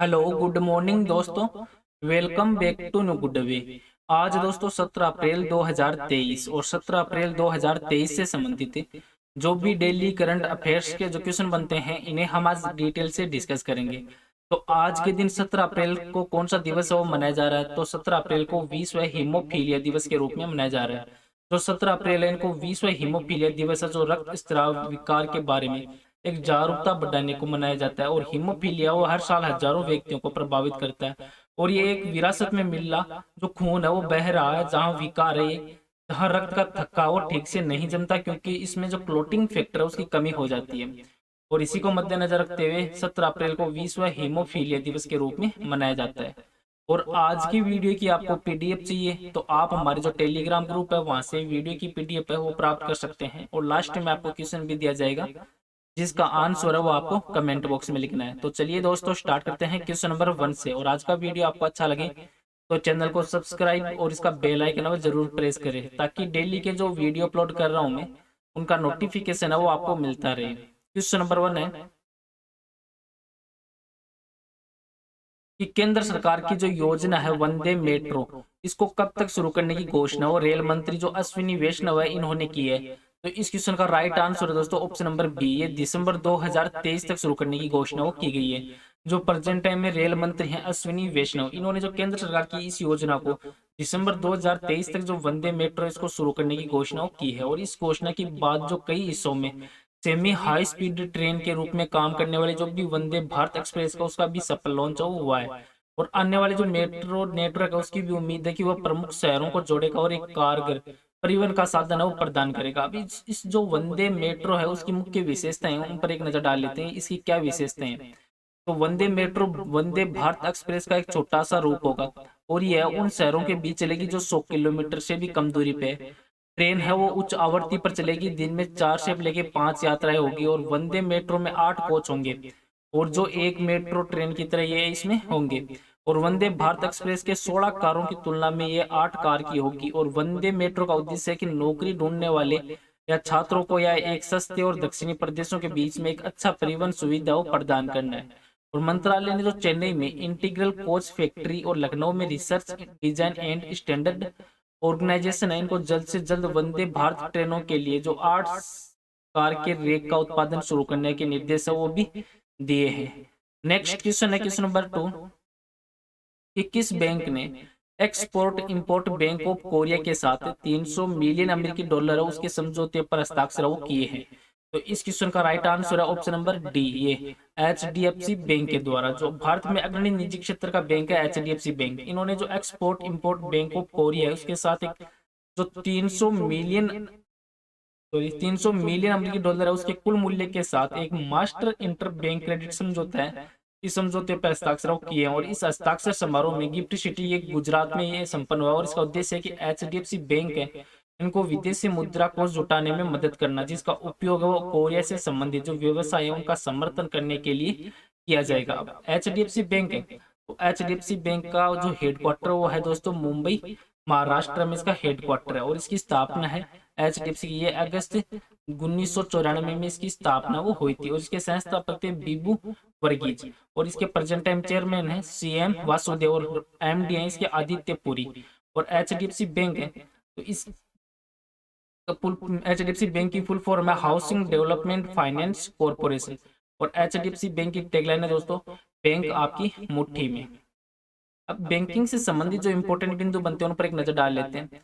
Hello good morning दोस्तों। Welcome back to new good way. आज दोस्तों 17 अप्रैल 2023 और 17 अप्रैल 2023 से संबंधित जो भी डेली करंट अफेयर्स के जो क्वेश्चन बनते हैं इन्हें हम आज डिटेल से डिस्कस करेंगे। तो आज के दिन 17 अप्रैल को कौन सा दिवस है वो मनाया जा रहा है। तो 17 अप्रैल को विश्व हीमोफीलिया दिवस के रूप में मनाया जा रहा है। जो 17 अप्रैल है इनको विश्व हीमोफीलिया दिवस है, जो रक्त स्राव विकार के बारे में एक जागरूकता बढ़ाने को मनाया जाता है। और हीमोफीलिया वो हर साल हजारों व्यक्तियों को प्रभावित करता है। और ये एक विरासत में मिलना जो खून है वो बह रहा है, जहाँ विकार है, जहाँ रक्त का थक्का वो ठीक से नहीं जमता, क्योंकि इसमें जो क्लोटिंग फैक्टर है उसकी कमी हो जाती है। और इसी को मद्देनजर रखते हुए 17 अप्रैल को विश्व हीमोफीलिया दिवस के रूप में मनाया जाता है। और आज की वीडियो की आपको पीडीएफ चाहिए तो आप हमारे जो टेलीग्राम ग्रुप है वहां से वीडियो की पीडीएफ है वो प्राप्त कर सकते हैं। और लास्ट में आपको क्वेश्चन भी दिया जाएगा जिसका आंसर है वो आपको कमेंट बॉक्स में लिखना है। तो चलिए दोस्तों स्टार्ट करते हैं क्वेश्चन नंबर 1 से। और आज का वीडियो आपको अच्छा लगे तो चैनल को सब्सक्राइब और इसका बेल आइकन है वो जरूर प्रेस करें, ताकि डेली के जो वीडियो अपलोड कर रहा हूं मैं उनका नोटिफिकेशन है वो आपको मिलता रहे। क्वेश्चन नंबर 1 है कि केंद्र सरकार की जो योजना है वंदे मेट्रो, इसको कब तक शुरू करने की घोषणा वो रेल मंत्री जो अश्विनी वैष्णव है इन्होंने की है। तो इस क्वेश्चन का राइट आंसर है दोस्तों ऑप्शन नंबर बी, ये दिसंबर 2023 तक शुरू करने की घोषणा वो की गई है। जो प्रेजेंट टाइम में रेल मंत्री हैं अश्विनी वैष्णव, इन्होंने जो केंद्र सरकार की इस योजना को दिसंबर 2023 तक जो वंदे मेट्रो इसको शुरू करने की घोषणा की है। और इस घोषणा के बाद जो कई हिस्सों में सेमी हाई स्पीड ट्रेन के रूप में काम करने वाले जो भी वंदे भारत एक्सप्रेस का उसका भी सफल लॉन्च हुआ है। और आने वाले जो मेट्रो नेटवर्क है उसकी भी उम्मीद है कि वह प्रमुख शहरों को जोड़ेगा और एक कारगर परिवहन का साधन है वो प्रदान करेगा। अभी इस जो वंदे मेट्रो है उसकी मुख्य विशेषताएं उन पर एक नजर डाल लेते हैं, इसकी क्या विशेषताएं हैं। तो वंदे मेट्रो वंदे भारत एक्सप्रेस का एक छोटा सा रूप होगा। और यह उन शहरों के बीच चलेगी जो 100 किलोमीटर से भी कम दूरी पे है। ट्रेन है वो उच्च आवृत्ति पर चलेगी, दिन में 4 से लेके 5 यात्राएं होगी। और वंदे मेट्रो में 8 कोच होंगे और जो एक मेट्रो ट्रेन की तरह ये इसमें होंगे। और वंदे भारत एक्सप्रेस के 16 कारों की तुलना में ये 8 कार की होगी। और वंदे मेट्रो का उद्देश्य है कि नौकरी ढूंढने वाले या छात्रों को या एक सस्ते और दक्षिणी प्रदेशों के बीच में एक अच्छा परिवहन सुविधा को प्रदान करना है। और मंत्रालय ने जो चेन्नई में इंटीग्रल कोच फैक्ट्री और लखनऊ में research design and standard organisation है, इनको जल्द से जल्द वंदे भारत ट्रेनों के लिए जो 8 कार के रेक का उत्पादन शुरू करने के निर्देश है वो भी दिए हैं। नेक्स्ट क्वेश्चन है क्वेश्चन नंबर 2 कि किस बैंक ने export import bank of Korea के साथ 300 मिलियन अमेरिकी डॉलर है उसके समझौते पर हस्ताक्षर वो किए हैं। तो इस क्वेश्चन का राइट आंसर है ऑप्शन नंबर डी, ये HDFC बैंक के द्वारा। जो भारत में अग्रणी निजी क्षेत्र का बैंक है HDFC बैंक, इन्होंने जो export import bank of Korea है उसके साथ एक जो 300 मिलियन अमेरिकी डॉलर है उसके कुल मूल्य के साथ एक मास्टर इंटर बैंक क्रेडिट समझौता है, इस समझौते पर हस्ताक्षर किए हैं। और इस हस्ताक्षर समारोह में गिफ्ट सिटी ये गुजरात में ये संपन्न हुआ। और इसका उद्देश्य है कि HDFC बैंक है इनको विदेशी मुद्रा कोष जुटाने में मदद करना, जिसका उपयोग वो कोरिया से संबंधित जो व्यवसाय है उनका समर्थन करने के लिए किया जाएगा। अब HDFC बैंक है तो HDFC बैंक का जो हेडक्वार्टर वो है दोस्तों मुंबई महाराष्ट्र में इसका हेडक्वार्टर है। और इसकी स्थापना है HDFC की ये अगस्त 1994 में इसकी स्थापना वो हुई थी। और इसके संस्थापक थे बीबू वर्गीज। और इसके प्रेजेंट टाइम चेयरमैन है CM वासुदेव और MD है इसके आदित्य पुरी। और HDFC बैंक है तो इस HDFC बैंक की फुल फॉर्म है हाउसिंग डेवलपमेंट फाइनेंस कॉर्पोरेशन। और HDFC बैंक की टैगलाइन है दोस्तों बैंक आपकी मुट्ठी में। अब बैंकिंग से संबंधित जो इंपॉर्टेंट बिंदु बनते हैं उन पर एक नजर डाल लेते हैं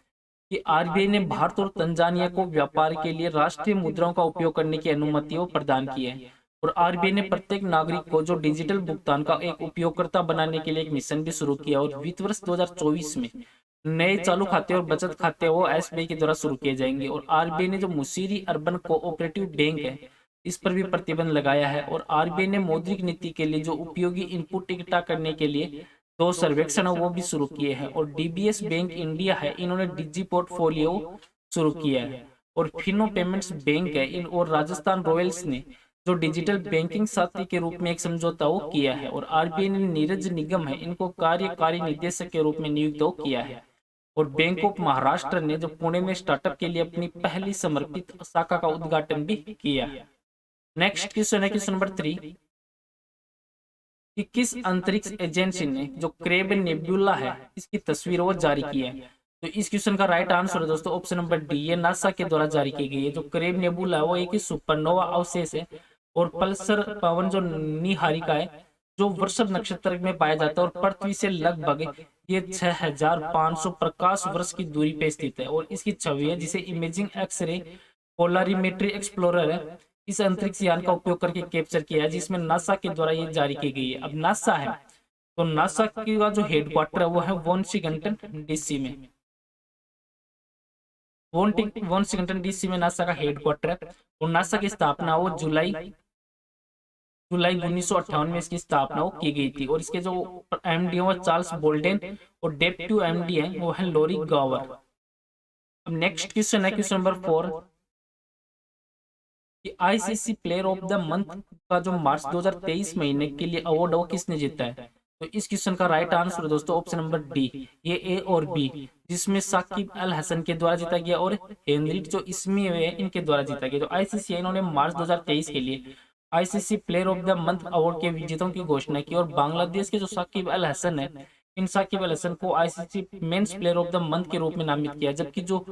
कि RBI ने भारत और तंजानिया को व्यापार के लिए राष्ट्रीय मुद्राओं का उपयोग करने की अनुमति प्रदान की है। और RBI ने प्रत्येक नागरिक को जो डिजिटल भुगतान का एक उपयोगकर्ता बनाने के लिए एक मिशन भी शुरू किया। और वित्त वर्ष 2024 में नए चालू खाते और बचत खाते वो SBI के द्वारा शुरू किए जाएंगे। और RBI ने जो मुसीरी अर्बन कोऑपरेटिव बैंक है इस पर भी प्रतिबंध लगाया है। और RBI ने मौद्रिक नीति के लिए जो उपयोगी इनपुट इकट्ठा करने के लिए 2 सर्वेक्षण वो भी शुरू किए हैं। और DBS बैंक इंडिया है इन्होंने डिजी पोर्टफोलियो शुरू किया है। और फिनो पेमेंट्स बैंक है इन और राजस्थान रॉयल्स ने जो डिजिटल बैंकिंग साथी के रूप में एक समझौता वो किया है। और RBI ने नीरज निगम है इनको कार्यकारी निदेशक के रूप में नियुक्त किया है। और बैंक ऑफ महाराष्ट्र ने जो पुणे में स्टार्टअप के लिए अपनी पहली समर्पित शाखा का उद्घाटन भी किया है। नेक्स्ट क्वेश्चन है क्वेश्चन नंबर 3 कि किस अंतरिक्ष एजेंसी ने जो क्रेब नेब्यूला है इसकी तस्वीर वो जारी की है। तो इस क्वेश्चन का राइट आंसर है दोस्तों ऑप्शन नंबर डी, ये नासा के द्वारा जारी की गई है। जो क्रेब नेबुला है वो एक सुपरनोवा अवशेष है और पल्सर पवन जो निहारिका है जो वृषभ नक्षत्र में पाया जाता है और पृथ्वी से लगभग ये 6500 प्रकाश वर्ष की दूरी पे स्थित है और इसकी छवि है जिसे इमेजिंग एक्सरे पोलरिमेट्री एक्सप्लोरर है इस अंतरिक्ष यान का उपयोग करके कैप्चर किया है, जिसमें नासा के द्वारा ये जारी की गई है। अब नासा है तो नासा का जो हेडक्वार्टर है वो है वॉशिंगटन डीसी में। वॉशिंगटन डीसी में नासा का हेडक्वार्टर है और नासा की स्थापना वो जुलाई 1958 में इसकी स्थापना वो की गई थी और इसके जो एमडी है वो चार्ल्स बोल्डेन और डेप्टी एमडी है वो है लॉरी गावर। अब नेक्स्ट क्वेश्चन है क्वेश्चन नंबर 4 कि ICC player of the month का जो मार्च 2023 महीने के लिए अवार्ड वो किसने जीता है। तो इस क्वेश्चन का राइट आंसर है दोस्तों ऑप्शन नंबर डी, ये ए और बी, जिसमें साकिब अल हसन के द्वारा जीता गया और हेनरिक जो इसमी है इनके द्वारा जीता गया। जो आईसीसी है इन्होंने मार्च 2023 के लिए ICC player of the month award के विजेताओं की घोषणा की और बांग्लादेश के जो साकिब अल हसन है इन साकिब अल हसन को ICC men's player of the month के रूप में नामित किया, जबकि जो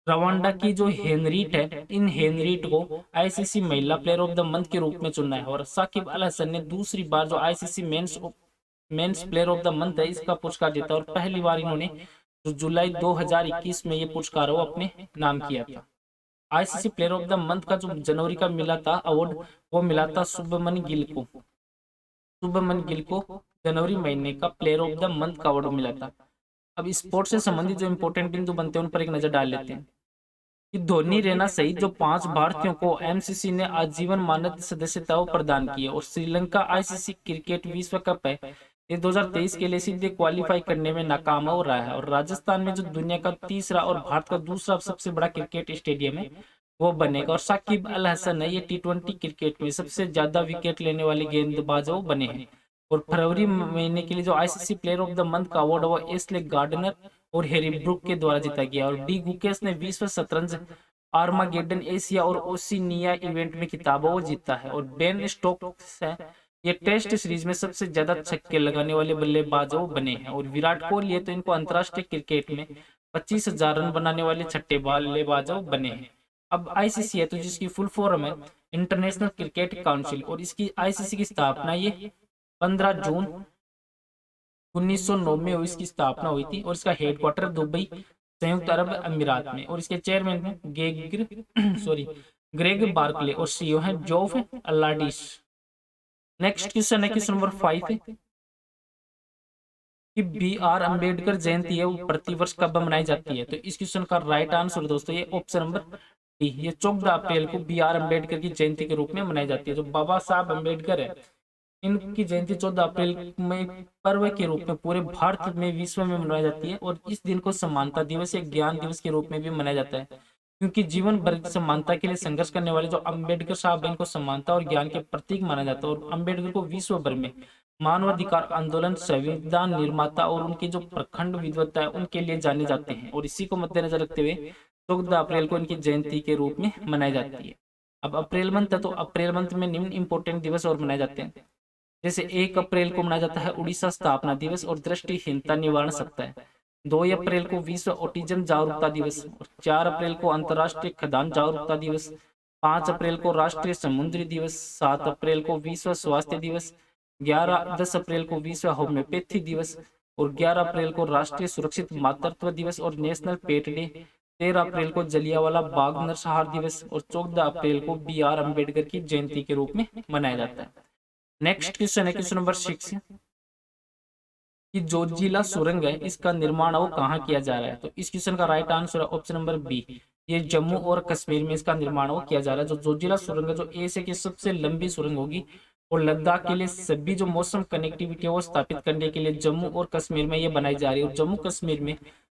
रवांडा की जो हेनरीट है इन हेनरीट को आईसीसी महिला प्लेयर ऑफ द मंथ के रूप में चुना है और साकिब अल हसन ने दूसरी बार जो ICC men's player of the month है इसका पुरस्कार जीता और पहली बार इन्होंने जो जुलाई 2021 में ये पुरस्कार वो अपने नाम किया था। ICC player of the month का जो जनवरी का मिला था अवार्ड वो मिला था शुभमन गिल को। शुभमन गिल को जनवरी महीने का प्लेयर ऑफ द मंथ का अवार्ड मिला था। अब स्पोर्ट्स से संबंधित जो इंपॉर्टेंट बिंदु बनते हैं उन पर एक नजर डाल लेते हैं कि धोनी रैना सहित जो 5 भारतीयों को एमसीसी ने आजीवन मानद सदस्यता प्रदान की है और श्रीलंका आईसीसी क्रिकेट विश्व कप है ये 2023 के लिए सीधे क्वालिफाई करने में नाकाम हो रहा है और राजस्थान में जो दुनिया का तीसरा और भारत का दूसरा सबसे बड़ा क्रिकेट स्टेडियम है वो बनेगा और साकिब अल हसन है ये T20 क्रिकेट में सबसे ज्यादा विकेट लेने वाले गेंदबाज वो बने हैं। और फरवरी महीने के लिए जो ICC player of the month का अवार्ड वो एस्ले गार्डनर और हैरी ब्रुक के द्वारा जीता गया और डी गुकेश ने विश्व शतरंज आर्मागेडन एशिया और ओशिनिया इवेंट में खिताब वो जीता है और बेन स्टोक्स है ये टेस्ट सीरीज में सबसे ज्यादा छक्के लगाने वाले बल्लेबाज वो बने हैं और विराट कोहली है तो इनको अंतरराष्ट्रीय क्रिकेट में 25,000 रन बनाने वाले छठे बल्लेबाज बने हैं। अब आईसीसी है तो जिसकी फुल फॉर्म है इंटरनेशनल क्रिकेट काउंसिल और इसकी आईसीसी की स्थापना ये 15 जून 1909 में इसकी स्थापना हुई थी और इसका हेडक्वार्टर दुबई संयुक्त अरब अमीरात में और इसके चेयरमैन हैं ग्रेग बार्कले और सीईओ हैं जोफ अल्लाडिस। नेक्स्ट क्वेश्चन है क्वेश्चन नंबर 5 है कि बी.आर. अम्बेडकर जयंती है वो प्रतिवर्ष कब मनाई जाती है। तो इस क्वेश्चन का राइट आंसर दोस्तों ये ऑप्शन नंबर डी, ये 14 अप्रैल को बी.आर. अम्बेडकर की जयंती के रूप में मनाई जाती है। जो बाबा साहब अम्बेडकर है इनकी जयंती 14 अप्रैल में पर्व के रूप में पूरे भारत में विश्व में मनाई जाती है और इस दिन को समानता दिवस या ज्ञान दिवस के रूप में भी मनाया जाता है क्योंकि जीवन भर समानता के लिए संघर्ष करने वाले जो अम्बेडकर साहब इनको समानता और ज्ञान के प्रतीक माना जाता है और अम्बेडकर को विश्व भर में मानवाधिकार आंदोलन संविधान निर्माता और उनकी जो प्रखंड विद्वता है उनके लिए जाने जाते हैं और इसी को मद्देनजर रखते हुए 14 अप्रैल को इनकी जयंती के रूप में मनाई जाती है। अब अप्रैल मंथ है तो अप्रैल मंथ में निम्न इंपोर्टेंट दिवस और मनाए जाते हैं जैसे 1 अप्रैल को मनाया जाता है उड़ीसा स्थापना दिवस और दृष्टिहीनता निवारण सप्ताह, 2 अप्रैल को विश्व ऑटिज्म जागरूकता दिवस और 4 अप्रैल को अंतर्राष्ट्रीय खदान जागरूकता दिवस, 5 अप्रैल को राष्ट्रीय समुद्री दिवस, 7 अप्रैल को विश्व स्वास्थ्य दिवस, 10 अप्रैल को विश्व होम्योपैथी दिवस और 11 अप्रैल को राष्ट्रीय सुरक्षित मातृत्व दिवस और नेशनल पेट डे, 13 अप्रैल को जलियांवाला बाग नरसंहार दिवस और 14 अप्रैल को बी.आर. अम्बेडकर की जयंती के रूप में मनाया जाता है। नेक्स्ट क्वेश्चन है क्वेश्चन नंबर 6 कि जोजिला सुरंग है इसका निर्माण वो कहाँ किया जा रहा है। तो इस क्वेश्चन का राइट आंसर है ऑप्शन नंबर बी, ये जम्मू और कश्मीर में इसका निर्माण वो किया जा रहा है। जो जोजिला सुरंग है जो एशिया की सबसे लंबी सुरंग होगी और लद्दाख के लिए सभी जो मौसम कनेक्टिविटी है वो स्थापित करने के लिए जम्मू और कश्मीर में ये बनाई जा रही है और जम्मू कश्मीर में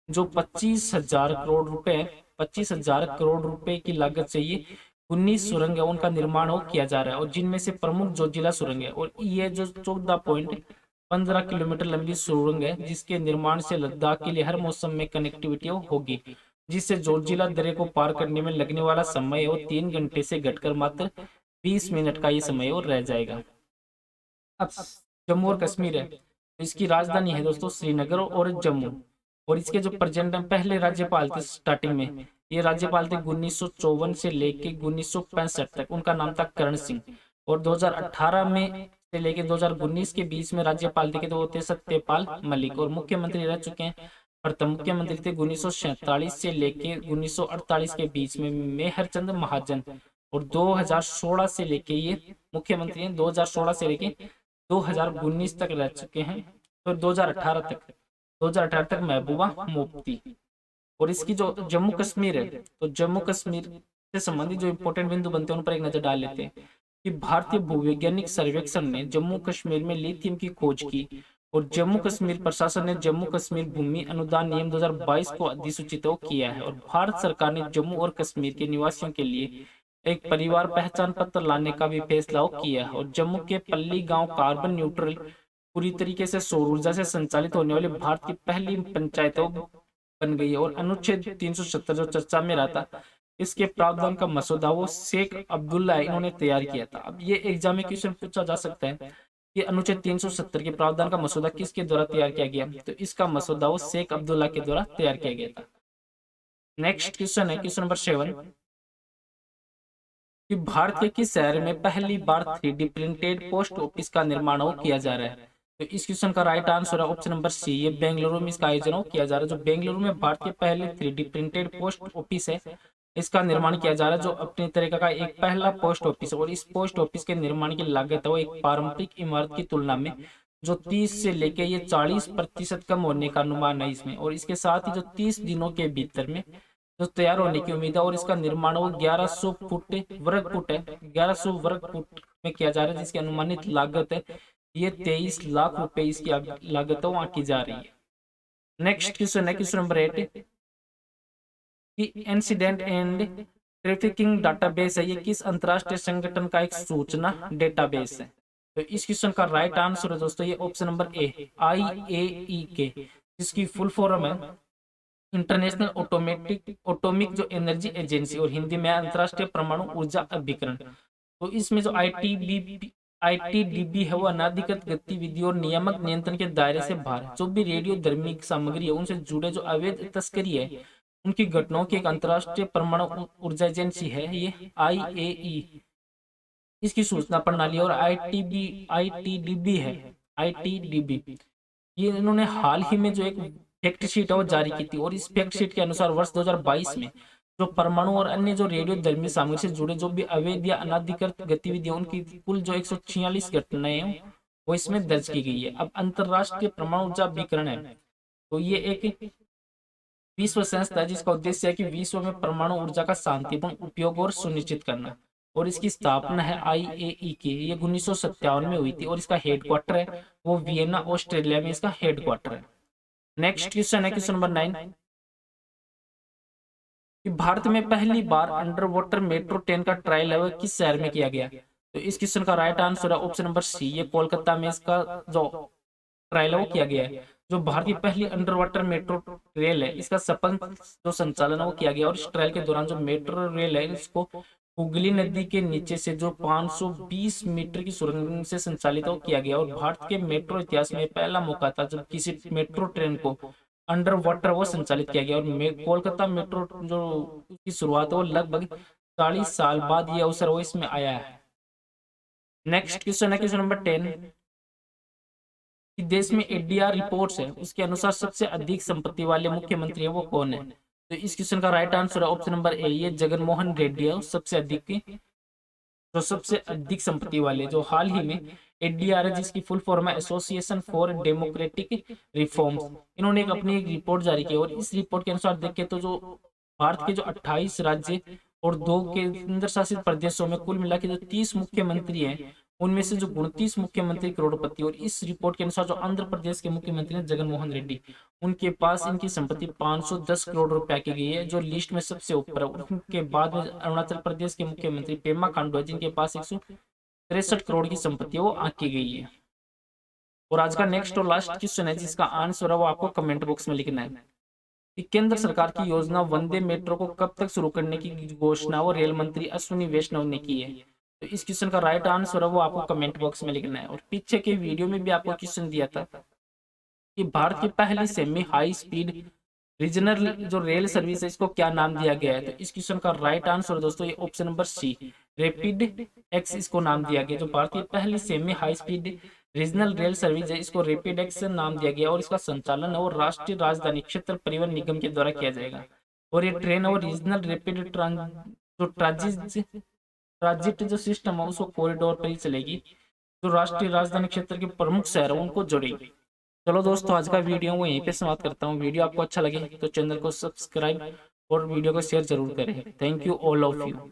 जो 25,000 करोड़ रुपए 25,000 करोड़ रुपए की लागत से ये 19 सुरंग है उनका निर्माण हो किया जा रहा है और जिनमें से प्रमुख जोजिला सुरंग है और ये जो 14.15 किलोमीटर लंबी सुरंग है जिसके निर्माण से लद्दाख के लिए हर मौसम में कनेक्टिविटी होगी, जिससे जोजिला दर्रे को पार करने में लगने वाला समय वो 3 घंटे से घटकर मात्र 20 मिनट का ये समय और रह जाएगा। अब जम्मू और कश्मीर है, तो इसकी राजधानी है दोस्तों श्रीनगर और जम्मू। और इसके जो प्रेजेंट पहले राज्यपाल थे स्टार्टिंग में, ये राज्यपाल थे 1954 से लेके 1965 तक, उनका नाम था करण सिंह। और 2018 में से लेके 2019 के बीच में राज्यपाल थे तो वो थे सत्यपाल मलिक। और मुख्यमंत्री रह चुके हैं, प्रथम मुख्यमंत्री थे 1947 से लेके 1948 के बीच में मेहरचंद महाजन। और 2016 से लेके ये मुख्यमंत्री हैं, 2016 से लेके 2019 तक रह चुके हैं, तो 2018 तक महबूबा मुफ्ती। और इसकी जो जम्मू कश्मीर है, तो जम्मू कश्मीर से संबंधित जो इंपॉर्टेंट बिंदु बनते हैं उन पर एक नजर डाल लेते हैं कि भारतीय भूवैज्ञानिक सर्वेक्षण ने जम्मू कश्मीर में लिथियम की खोज की। और जम्मू कश्मीर प्रशासन ने जम्मू कश्मीर भूमि अनुदान नियम 2022 को अधिसूचित किया है। और भारत सरकार ने जम्मू और कश्मीर के निवासियों के लिए एक परिवार पहचान पत्र लाने का भी फैसला किया है। और जम्मू के पल्ली गांव कार्बन न्यूट्रल पूरी तरीके से सौर ऊर्जा से संचालित होने वाली भारत की पहली पंचायतों बन गई है। और अनुच्छेद 370 जो चर्चा में रहा था, इसके प्रावधान का मसौदा वो शेख अब्दुल्ला इन्होंने तैयार किया था। अब ये एग्जाम में क्वेश्चन पूछा जा सकता है कि अनुच्छेद 370 के प्रावधान का मसौदा किसके द्वारा तैयार किया गया, तो इसका मसौदा वो शेख अब्दुल्ला के द्वारा तैयार किया गया था। नेक्स्ट क्वेश्चन है क्वेश्चन नंबर 7 कि भारत के किस शहर में पहली बार 3D प्रिंटेड पोस्ट ऑफिस का निर्माण किया जा रहा है, तो इस क्वेश्चन का राइट आंसर है ऑप्शन नंबर सी, ये बेंगलुरु में इसका आयोजन किया जा रहा है। जो बेंगलुरु में भारत के पहले 3D प्रिंटेड पोस्ट ऑफिस है, इसका निर्माण किया जा रहा है, जो अपनी तरीके का एक पहला पोस्ट ऑफिस है। और इस पोस्ट ऑफिस के निर्माण की लागत है वो एक पारंपरिक इमारत की तुलना में जो 30 से लेके ये 40% कम होने का अनुमान है इसमें। और इसके साथ ही जो 30 दिनों के भीतर में जो तैयार होने की उम्मीद है। और इसका निर्माण वो 1100 फुट वर्ग फुट है, 1100 वर्ग फुट में किया जा रहा है, जिसकी अनुमानित लागत है ये 23 लाख रुपए इसकी लागत है वहां की जा रही है। नेक्स्ट क्वेश्चन है क्वेश्चन नंबर 8 कि इंसिडेंट एंड ट्रैफिकिंग डाटाबेस है, ये किस अंतरराष्ट्रीय संगठन का एक सूचना डेटाबेस है, तो इस क्वेश्चन का राइट आंसर है दोस्तों ये ऑप्शन नंबर ए, IAEA, जिसकी फुल फॉर्म है इंटरनेशनल ऑटोमिक जो एनर्जी एजेंसी, और हिंदी में अंतरराष्ट्रीय परमाणु ऊर्जा अभिकरण। तो इसमें जो ITDB है वो अनाधिकृत गतिविधि और नियामक नियंत्रण के दायरे से बाहर है। जो भी रेडियो धर्मी सामग्री है उनसे जुड़े जो अवैध तस्करी है उनकी घटनाओं की एक अंतरराष्ट्रीय परमाणु ऊर्जा एजेंसी है ये IAEA, इसकी सूचना प्रणाली। और ITDB है, ITDB ये इन्होंने हाल ही में जो एक फैक्ट शीट है वो जारी की थी। और इस फैक्ट शीट के अनुसार वर्ष 2022 में जो परमाणु और अन्य जो रेडियो धर्मी सामग्री से जुड़े जो भी अवैध या अनाधिकृत गतिविधियां उनकी कुल जो 146 घटनाएं हैं वो इसमें दर्ज की गई है। अब अंतरराष्ट्रीय परमाणु ऊर्जा अभिकरण है, तो ये एक विश्व संस्था है जिसका उद्देश्य है कि विश्व में परमाणु ऊर्जा का शांतिपूर्ण उपयोग और सुनिश्चित करना। और इसकी स्थापना है IAEA की, ये 1957 में हुई थी। और इसका हेडक्वार्टर है वो वियना ऑस्ट्रेलिया में इसका हेडक्वार्टर है। नेक्स्ट क्वेश्चन है क्वेश्चन नंबर 9 कि भारत में पहली बार अंडर वाटर मेट्रो ट्रेन का ट्रायल है वो किस शहर में किया गया, तो इस क्वेश्चन का राइट आंसर है ऑप्शन नंबर सी, ये कोलकाता में इसका जो ट्रायल है वो किया गया है। जो भारत की पहली अंडर वाटर मेट्रो रेल है इसका सफल जो संचालन है वो किया गया। और इस ट्रायल के दौरान जो मेट्रो रेल है इसको हुगली नदी के नीचे से जो 520 मीटर की सुरंग से संचालित किया गया। और भारत के मेट्रो इतिहास में पहला मौका था जब किसी मेट्रो ट्रेन को अंडर वाटर वो संचालित किया गया। और कोलकाता मेट्रो जो की शुरुआत है वो लगभग 40 साल बाद ये अवसर वो इसमें आया है। नेक्स्ट क्वेश्चन है क्वेश्चन नंबर 10 कि देश में ADR रिपोर्ट्स है उसके अनुसार सबसे अधिक संपत्ति वाले मुख्यमंत्री है वो कौन है, तो इस क्वेश्चन का राइट आंसर है ऑप्शन नंबर ए, ये जगनमोहन रेड्डी है सबसे अधिक जो सबसे अधिक संपत्ति वाले। जो हाल ही में ADR है जिसकी फुल फॉर्म है एसोसिएशन फॉर डेमोक्रेटिक रिफॉर्म्स, इन्होंने अपनी एक रिपोर्ट जारी की। और इस रिपोर्ट के अनुसार देखें तो जो भारत के जो 28 राज्य और 2 केंद्र शासित प्रदेशों में कुल मिला के जो 30 मुख्यमंत्री हैं उनमें से जो 29 मुख्यमंत्री करोड़पति। और इस रिपोर्ट के अनुसार जो आंध्र प्रदेश के मुख्यमंत्री हैं जगनमोहन रेड्डी, उनके पास इनकी संपत्ति 510 करोड़ रुपया की गई है जो लिस्ट में सबसे ऊपर है। उनके बाद में अरुणाचल प्रदेश के मुख्यमंत्री पेमा खांडू है जिनके पास 163 करोड़ की संपत्ति वो आंकी गई है। और आज का नेक्स्ट और लास्ट क्वेश्चन है जिसका आंसर है वो आपको कमेंट बॉक्स में लिखना है कि केंद्र सरकार की योजना वंदे मेट्रो को कब तक शुरू करने की घोषणा वो रेल मंत्री अश्विनी वैष्णव ने की है, तो इस क्वेश्चन का राइट आंसर है वो आपको कमेंट बॉक्स में लिखना है। और पीछे के वीडियो में भी आपको क्वेश्चन दिया था कि भारत की पहली सेमी हाई स्पीड रीजनल जो रेल सर्विस है इसको क्या नाम दिया गया है। तो इस क्वेश्चन का राइट आंसर दोस्तों ये option number C, rapid X इसको नाम दिया गया। जो भारत की पहली semi high speed regional rail service है इसको रैपिड एक्स नाम दिया गया और इसका संचालन है और राष्ट्रीय राजधानी क्षेत्र परिवहन निगम के द्वारा किया जाएगा। और ये ट्रेन और रीजनल रैपिड जो ट्रांजिट जो सिस्टम है उसको कॉरिडोर पर ही चलेगी, जो राष्ट्रीय राजधानी क्षेत्र के प्रमुख शहर है उनको जोड़ेगी। चलो दोस्तों, आज का वीडियो वो यहीं पे समाप्त करता हूँ। वीडियो आपको अच्छा लगे तो चैनल को सब्सक्राइब और वीडियो को शेयर जरूर करें। Thank you all of you.